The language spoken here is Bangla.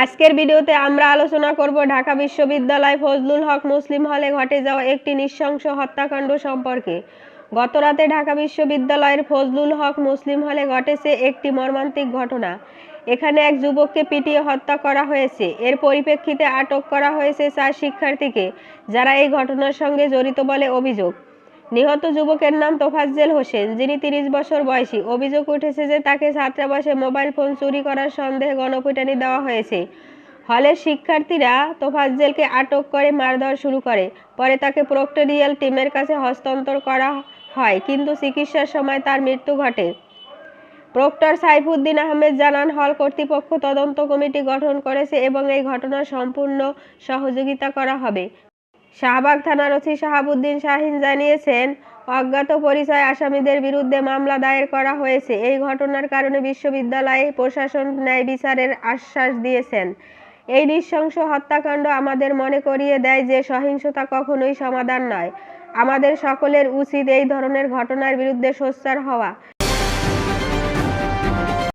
আজকের ভিডিওতে আমরা আলোচনা করব ঢাকা বিশ্ববিদ্যালয় ফজলুল হক মুসলিম হলে ঘটে যাওয়া একটি নৃশংস হত্যাকাণ্ড সম্পর্কে। গতরাতে ঢাকা বিশ্ববিদ্যালয়ের ফজলুল হক মুসলিম হলে ঘটেছে একটি মর্মান্তিক ঘটনা। এখানে এক যুবককে পিটিয়ে হত্যা করা হয়েছে। এর পরিপ্রেক্ষিতে আটক করা হয়েছে 4 শিক্ষার্থীকে, যারা এই ঘটনার সঙ্গে জড়িত বলে অভিযোগ। নিহত যুবকের নাম তোফাজ্জেল হোসেন, যিনি 30 বছর বয়সী। অভিযোগ উঠেছে যে তাকে ছাত্রাবাসে মোবাইল ফোন চুরি করার সন্দেহে গণপিটুনি দেওয়া হয়েছে। হলের শিক্ষার্থীরা তোফাজ্জেলকে আটক করে মারধর শুরু করে। পরে তাকে প্রক্টরিয়াল টিমের কাছে হস্তান্তর করা হয়, কিন্তু চিকিৎসার সময় তার মৃত্যু ঘটে। প্রক্টর সাইফুদ্দিন আহমেদ জানান, হল কর্তৃপক্ষ তদন্ত কমিটি গঠন করেছে এবং এই ঘটনার সম্পূর্ণ সহযোগিতা করা হবে। শাহবাগ থানার ওসি শাহাবুদ্দিন শাহিন জানিয়েছেন, অজ্ঞাত পরিচয় আসামিদের বিরুদ্ধে মামলা দায়ের করা হয়েছে। এই ঘটনার কারণে বিশ্ববিদ্যালয় প্রশাসন ন্যায় বিচারের আশ্বাস দিয়েছেন। এই নৃশংস হত্যাকাণ্ড আমাদের মনে করিয়ে দেয় যে সহিংসতা কখনোই সমাধান নয়। আমাদের সকলের উচিত এই ধরনের ঘটনার বিরুদ্ধে সোচ্চার হওয়া।